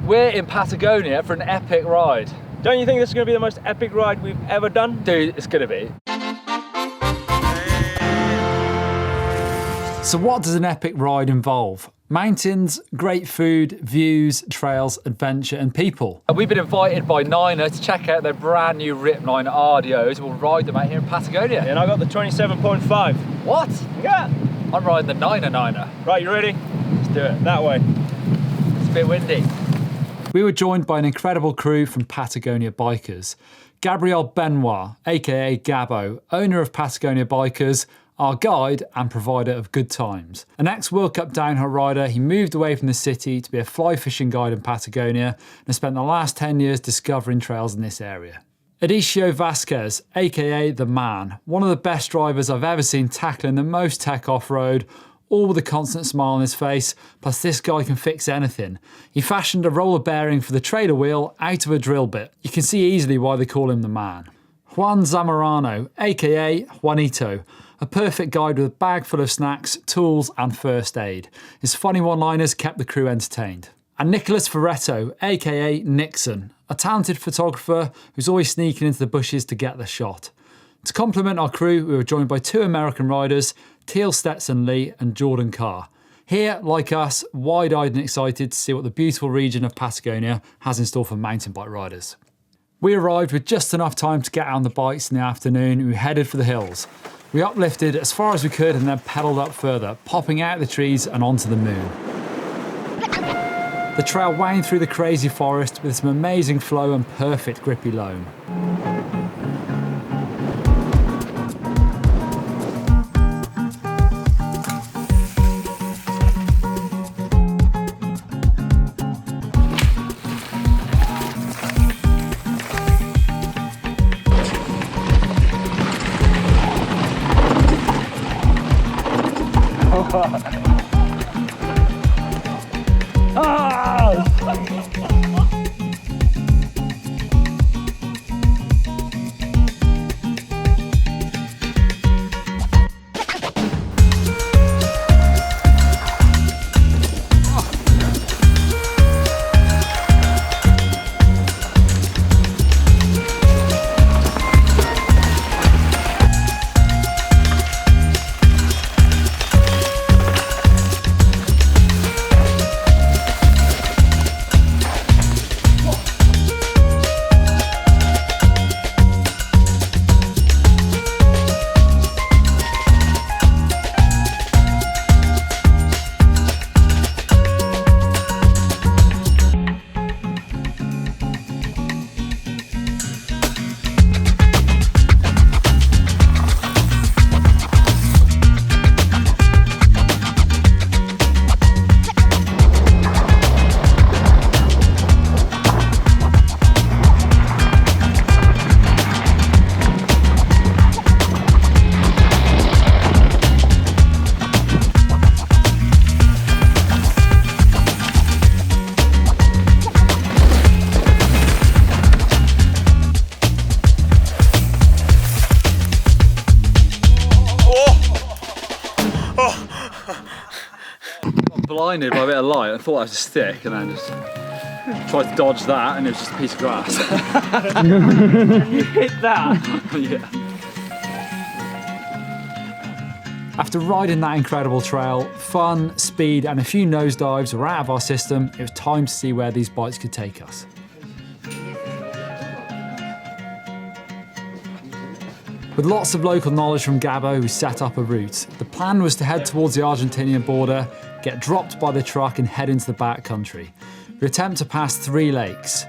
We're in Patagonia for an epic ride. Don't you think this is going to be the most epic ride we've ever done? Dude, it's going to be. So what does an epic ride involve? Mountains, great food, views, trails, adventure and people. And we've been invited by Niner to check out their brand new Rip 9 RDOs. We'll ride them out here in Patagonia. And I got the 27.5. What? Yeah. I'm riding the Niner. Right, you ready? Let's do it. That way. It's a bit windy. We were joined by an incredible crew from Patagonia Bikers. Gabriel Benoit, aka Gabbo, owner of Patagonia Bikers, our guide and provider of good times. An ex-World Cup downhill rider, he moved away from the city to be a fly fishing guide in Patagonia and spent the last 10 years discovering trails in this area. Adicio Vasquez, aka The Man, one of the best drivers I've ever seen tackling the most tech off-road, all with a constant smile on his face, plus this guy can fix anything. He fashioned a roller bearing for the trailer wheel out of a drill bit. You can see easily why they call him The Man. Juan Zamorano, aka Juanito, a perfect guide with a bag full of snacks, tools and first aid. His funny one-liners kept the crew entertained. And Nicholas Ferretto, aka Nixon, a talented photographer who's always sneaking into the bushes to get the shot. To complement our crew, we were joined by two American riders, Teal Stetson Lee and Jordan Carr. Here, like us, wide-eyed and excited to see what the beautiful region of Patagonia has in store for mountain bike riders. We arrived with just enough time to get out on the bikes in the afternoon and we headed for the hills. We uplifted as far as we could and then pedalled up further, popping out of the trees and onto the moon. The trail wound through the crazy forest with some amazing flow and perfect grippy loam. Blinded by a bit of light. I thought that was a stick and then just tried to dodge that and it was just a piece of grass. You hit that? Yeah. After riding that incredible trail, fun, speed and a few nosedives were out of our system, it was time to see where these bikes could take us. With lots of local knowledge from Gabbo, we set up a route. The plan was to head towards the Argentinian border, get dropped by the truck and head into the backcountry. We attempt to pass 3 lakes,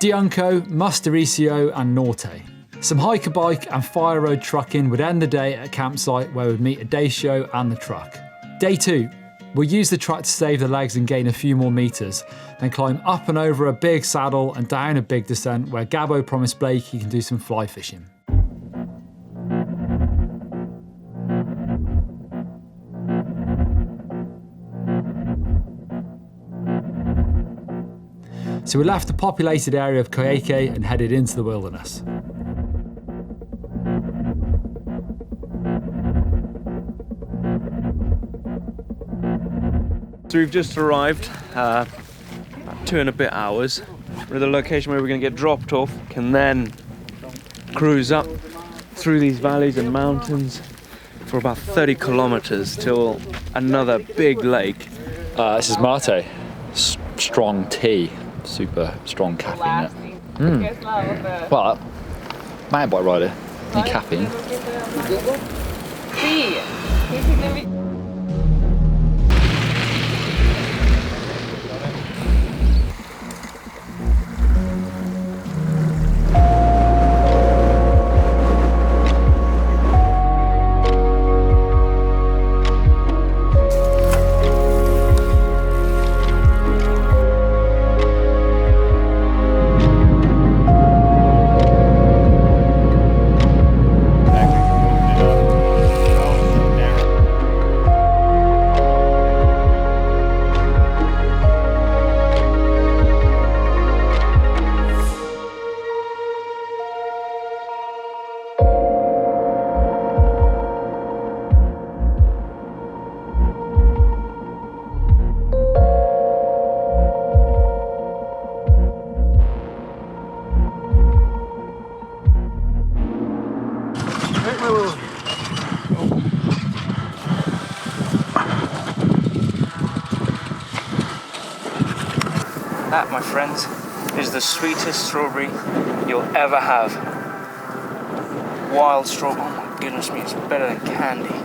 Diunco, Mostericio and Norte. Some hiker bike and fire road trucking would end the day at a campsite where we'd meet Adicio and the truck. Day 2, we'll use the truck to save the legs and gain a few more meters, then climb up and over a big saddle and down a big descent where Gabbo promised Blake he can do some fly fishing. So we left the populated area of Coyhaique and headed into the wilderness. So we've just arrived about 2 and a bit hours. We're at the location where we're going to get dropped off, can then cruise up through these valleys and mountains for about 30 kilometers till another big lake. This is mate. Strong tea. Super strong caffeine in it. Well, mountain bike rider. Need caffeine. That, my friends, is the sweetest strawberry you'll ever have. Wild strawberry, oh my goodness me, it's better than candy.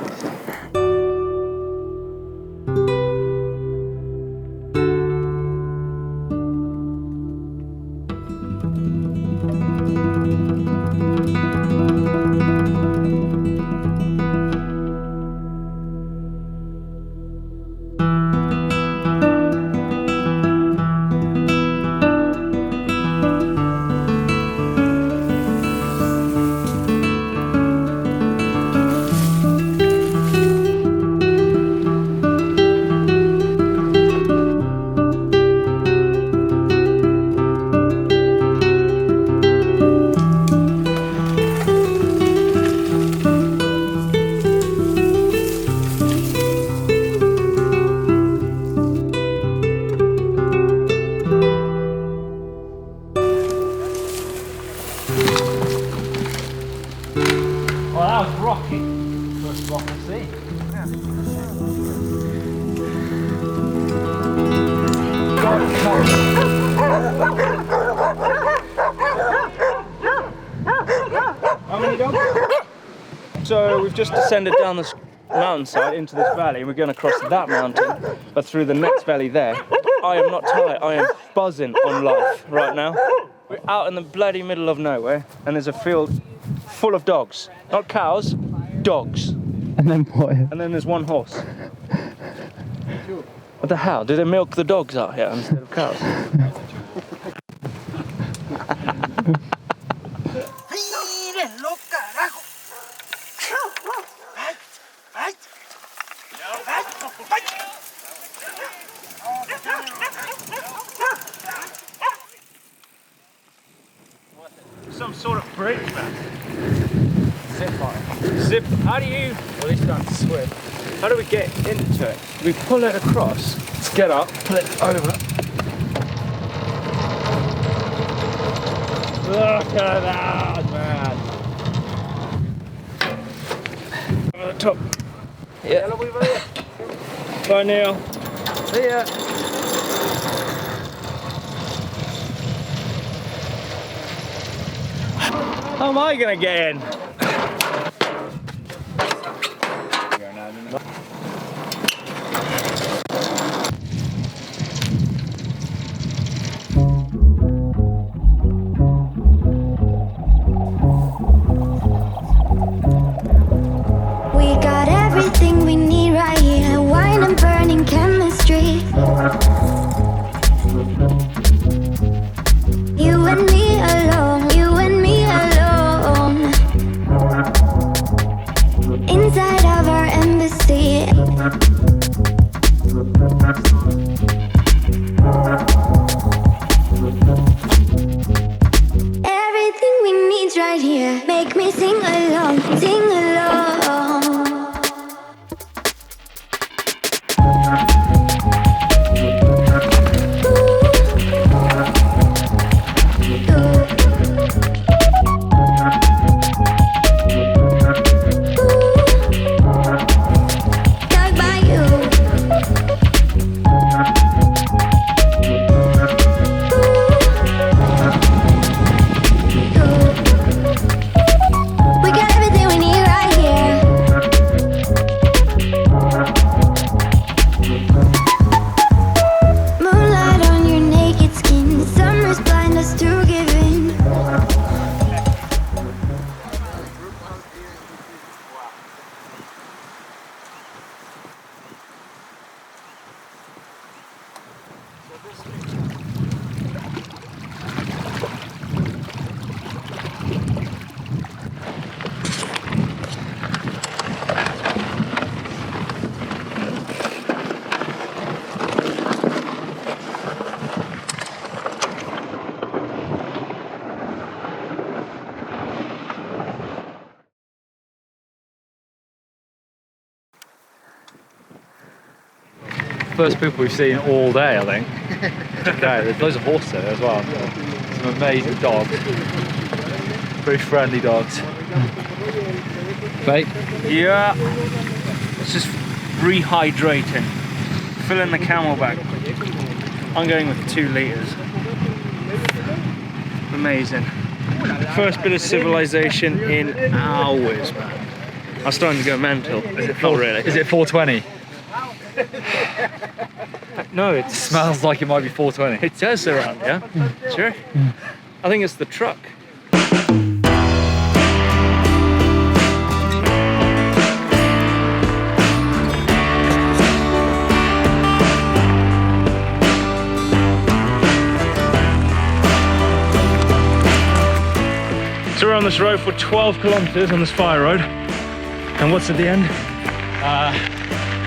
Well, that was rocky. First rock I see. How many dogs? So we've just descended down this mountainside into this valley, and we're going to cross that mountain, but through the next valley there. I am not tired, I am buzzing on life right now. We're out in the bloody middle of nowhere, and there's a field full of dogs. Not cows, dogs. And then what? And then there's one horse. What the hell? Do they milk the dogs out here instead of cows? Some sort of bridge, man. Zip line. Zip. How do you? At least don't swim. How do we get into it? We pull it across. Let's get up, pull it over. Look at that, man. Over the top. Yeah. Bye, Neil. See ya. How am I gonna get in? We got everything we need right here. Wine and burning chemistry. You and me alone. You and me alone. first people we've seen all day, I think. Okay, there's loads of horses there as well. Some amazing dogs. Very friendly dogs. Mate? Yeah. It's just rehydrating. Filling the camelback. I'm going with 2 litres. Amazing. First bit of civilization in hours, man. I'm starting to go mental. Is it not really? Is it 420? No, it Smells like it might be 420. It does around, yeah? Sure. I think it's the truck. So we're on this road for 12 kilometers on this fire road. And what's at the end?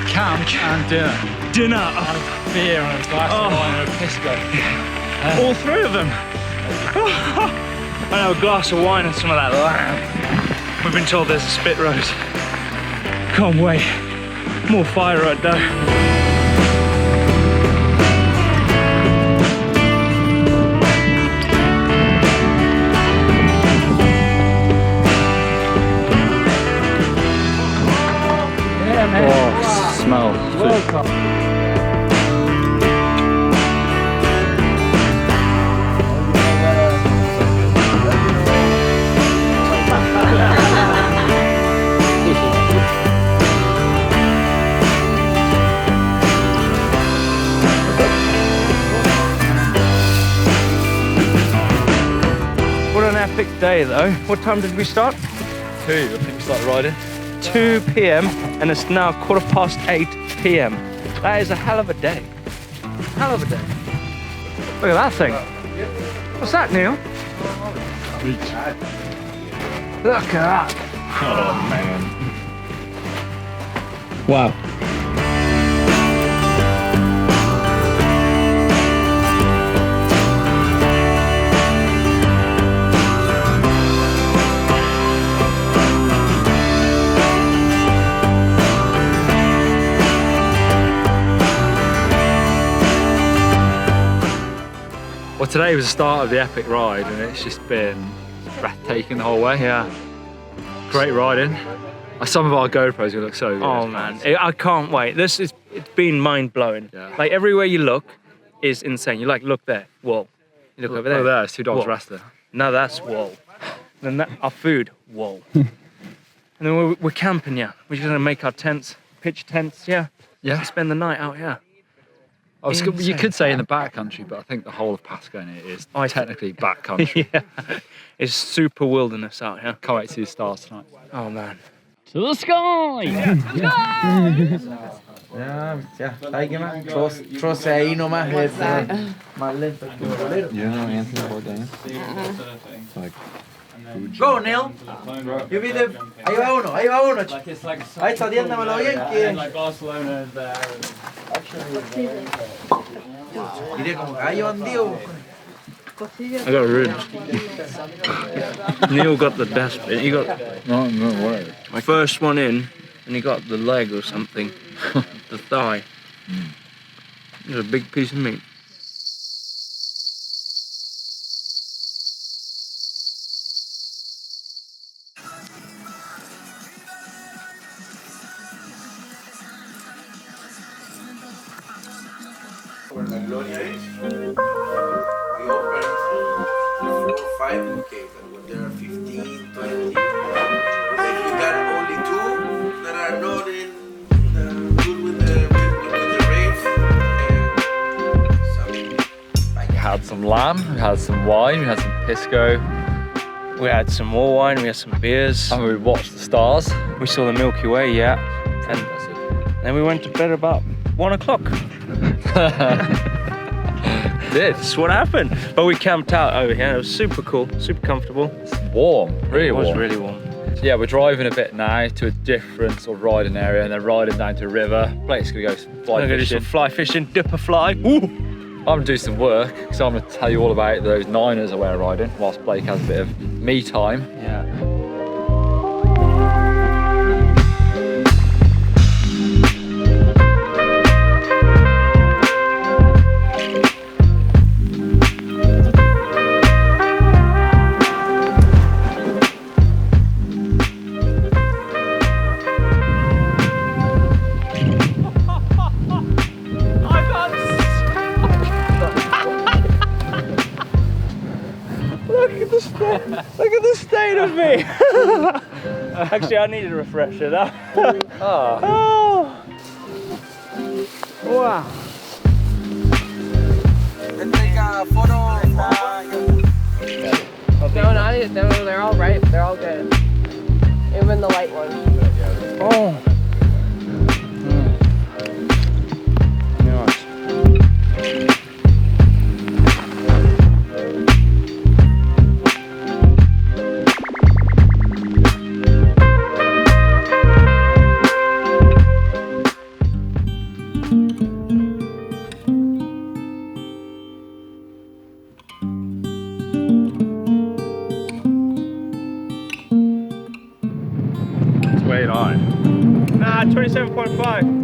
Camp and dinner. Dinner. And beer and a glass of wine and a pisco. All 3 of them. I have a glass of wine and some of that lamb. We've been told there's a spit road. Can't wait. More fire road though. Oh, smell. What an epic day though. What time did we start? 2, I think we started riding. 2 p.m. and it's now 8:15 p.m. That is a hell of a day. Hell of a day. Look at that thing. What's that, Neil? Look at that. Oh man. Wow. Well, today was the start of the epic ride and it's just been breathtaking the whole way. Yeah. Great riding. Some of our GoPros are gonna look so good. Oh man, I can't wait. It's been mind blowing. Yeah. Like everywhere you look is insane. You like look there, whoa. You look over there. Oh, there's 2 dogs whoa. resting. Now that's whoa. Then that, our food, whoa. And then we're camping, yeah. We're just gonna make our tents, pitch tents, yeah. Yeah. Spend the night out here. You could say in the backcountry, but I think the whole of Patagonia is technically backcountry. Yeah. It's super wilderness out here. Can't wait to see the stars tonight. Oh man. To the sky! Ja, taiga trots ahí nomás es más lento que un bolero. You know anything about that? Go, Neil. You be the... Ahí va uno. Ahí está, diéndamelo bien que... Diré como gallo bandido. I got ribs. Neil got the best bit. He got No worries. my first one in, and he got the leg or something, the thigh. It was a big piece of meat. Where la gloria is, we open 4 or 5, okay, but when there are 15, 20, if you got only 2 that are not in good with the race, We had some lamb, we had some wine, we had some pisco, We had some more wine, we had some beers. and we watched the stars. We saw the Milky Way, yeah. And then we went to bed about 1 o'clock. That's what happened. But we camped out over here. It was super cool, super comfortable. It's warm, really It warm. was really warm. So yeah, we're driving a bit now to a different sort of riding area and then riding down to a river. Blake's gonna go fly I'm gonna do fishing. some fly fishing, dip a fly. Ooh. I'm gonna do some work because I'm gonna tell you all about those niners I wear riding whilst Blake has a bit of me time. Yeah. Look at the state of me. Actually, I need a refresher now. Oh. Wow. Let's take a photo. No, not it. No, they're all right. They're all good. Even the light ones. Oh. Way high. Nah, 27.5.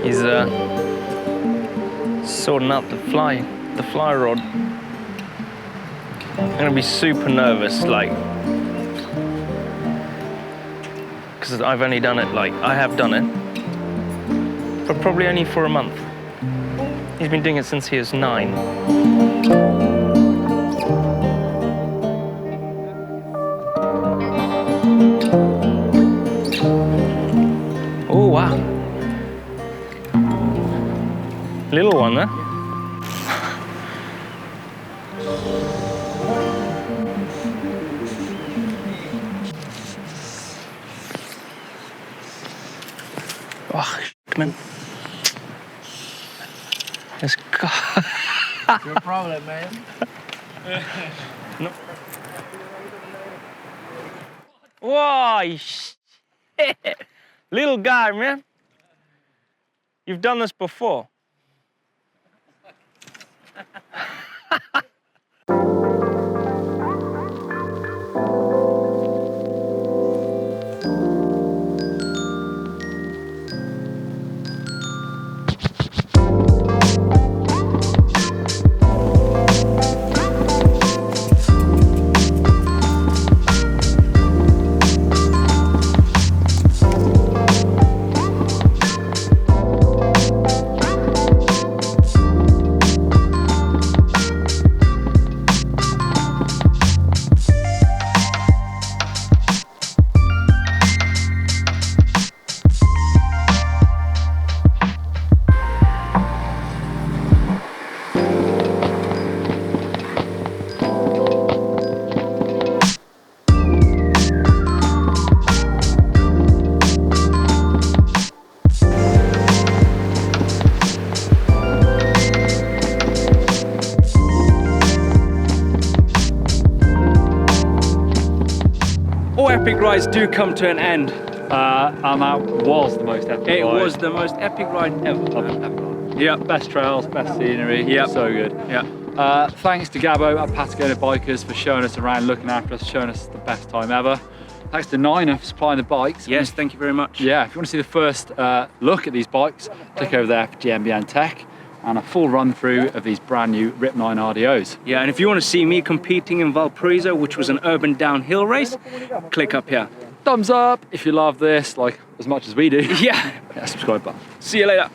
He's sorting out the fly rod. I'm gonna be super nervous, like, because I've only done it, like, I have done it, but probably only for a month. He's been doing it since he was 9. Oh, wow. Little one, huh? Oh, man. Let's go. No problem, man. No. Whoa, shit. Little guy, man. You've done this before. All epic rides do come to an end. And that was the most epic It ride. was the most epic ride ever. Yep, best trails, best scenery. Yep. So good. Yeah. Thanks to Gabbo at Patagonia Bikers for showing us around, looking after us, showing us the best time ever. Thanks to Niner for supplying the bikes. Yes, thank you very much. Yeah, if you want to see the first look at these bikes, click over there for GMBN Tech and a full run through of these brand new Rip 9 RDOs. Yeah, and if you want to see me competing in Valparaiso, which was an urban downhill race, click up here. thumbs up if you love this, like as much as we do. Yeah. Yeah, subscribe button. See you later.